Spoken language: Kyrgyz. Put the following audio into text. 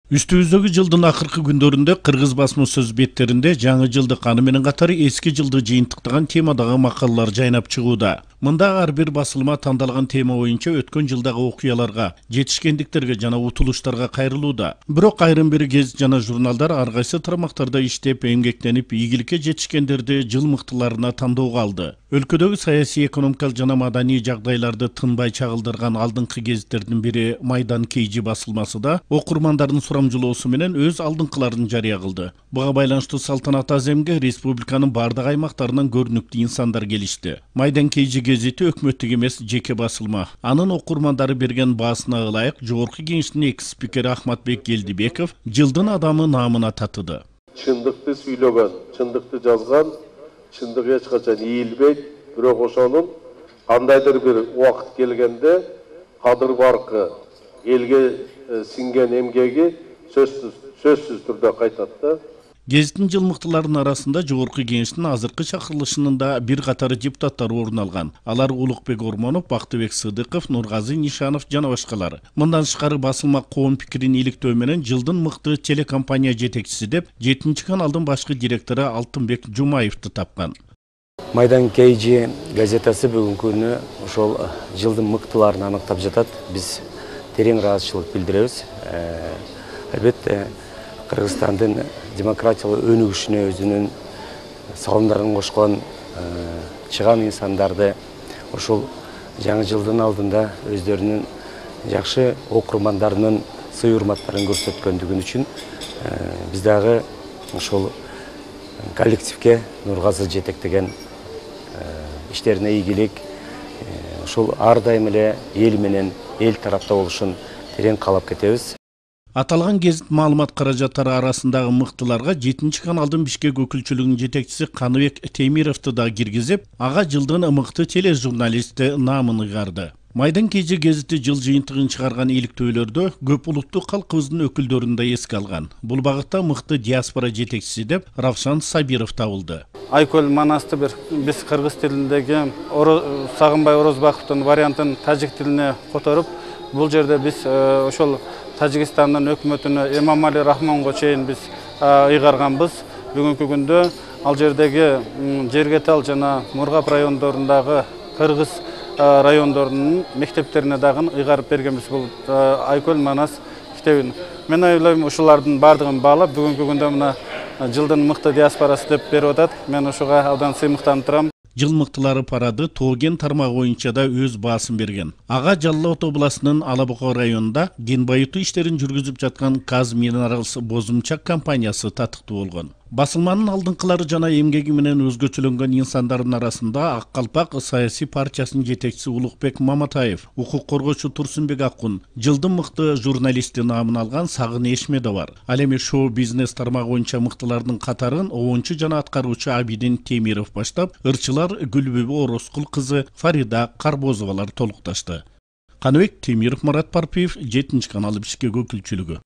Үстүбүздөгү жылдын акыркы күндөрүндө кыргыз басма сөз беттеринде жаңы жылдык аны менен катары эски жылды жыйынтыктаган темадагы макалалар жайнап чыгууда. Мында ар бир басылма тандалган тема боюнча өткөн жылдагы окуяларга, жетишкендиктерге жана утулуштарга кайрылууда. Бирок айрым бир гезит жана журналдар ар кайсы тармактарда иштеп, эмгектенип, ийгиликке жетишкендерди жыл мыктыларына тандоого алды. Өлкөдөгү саясий, экономикалык жана маданий жагдайларды тынбай чагылдырган алдыңкы гезиттердин бири Майдан Кейжи басылмасы да окурмандардын сурамжылоосу менен өз алдыңкыларын жарыя кылды. Буга байланыштуу салтанат аземге республиканын бардык аймактарынан көрүнүктүү инсандар келишти. Майдан Кейжи гезити өкмөттүк эмес жеке басылма. Анын окурмандары берген баасына ылайык Жогорку Кеңештин экс спикери Ахматбек Келдибеков жылдын адамы наамына татыды. Чындыкты сүйлөгөн, чындыкты жазган, чындык эч качан ийилбейт, бирок ошонун кандайдыр бир убакыт келгенде кадыр баркы, элге сиңген эмгеги сөзсүз түрдө кайтат да. Гезиттин жыл мыктыларынын арасында Жогорку Кеңештин азыркы чакырылышында бир катары депутаттар орун алган. Алар Улукбек Ормонов, Бактыбек Сыдыков, Нургазы Нишанов жана башкалар. Мындан тышкары басылма коом пикирин иликтөө менен жылдын мыкты телекомпания жетекчиси деп 7 каналдын башкы директору Алтынбек Жумаевди тапкан. Майдан Кейжи газетасы бүгүнкү күнү ошол жылдын мыктыларын аныктап жатат. Биз терең ыраазычылык билдиребиз. Албетте Кыргызстандын демократиялык өнүгүшүнө өзүнүн салымдарын кошкон чыгам инсандарды ошол жаңы жылдын алдында өздөрүнүн жакшы окурмандарынын сый урматтарын көрсөткөндүгү үчүн биз дагы ошол коллективге Нургазы жетектеген иштерине ийгилик, ошол ар дайым эле эл менен эл тарапта болушун терең каалап кетебиз. Аталган гезит маалымат каражаттары арасындагы мыктыларга 7 каналдын Бишкек өкүлчүлүгүнүн жетекчиси Каныбек Темировду да киргизип, ага жылдын мыкты тележурналисти наамын ыйгарды. Майдан Кейжи гезити жыл жыйынтыгын чыгарган иликтөөлөрдө көп улуттуу калкыбыздын өкүлдөрүн да эске алган. Бул багытта мыкты диаспора жетекчиси деп Равшан Сабиров табылды. Айкөл Манасты биз кыргыз тилиндеги Сагынбай Орозбаковдун вариантын тажик тилине которуп, бул жерде биз ошол Тажикстандын өкмөтүнө Эмомали Рахмонго чейин биз ыйгарганбыз. Бүгүнкү күндө ал жердеги Жергетал жана Мургап райондорундагы кыргыз райондорунун мектептерине дагы ыйгарып бергенбиз бул Айкөл Манас китебин. Мен ойлойм, ушулардын бардыгын баалап бүгүнкү күндө мына жылдын мыкты диаспорасы деп берип атат. Мен ошого абдан сыймыктанып турам. Жыл мыктылары парады Тоген тармагы боюнча да өз баасын берген. Ага Жалал Ото областынын Алабуга районунда кен байытуу иштерин жүргүзүп жаткан Каз Минералс Бозумчак компаниясы татыктуу болгон. Басылманын алдыңкылары жана эмгеги менен өзгөчөлөнгөн инсандардын арасында Ак Калпак саясий партиясынын жетекчиси Улукбек Маматаев, укук коргоочу Турсунбек Аккун, жылдын мыкты журналисти наамын алган Сагын Эшмедов бар. Ал эми шоу-бизнес тармагы боюнча мыктылардын катарын обончу жана аткаруучу Абидин Темиров баштап, ырчылар Гүлбүбү Орозкул кызы Фарида Карбозовалар толукташты. Каныбек Темиров, Марат Парпиев, 7 каналы Бишкек өкүлчүлүгү.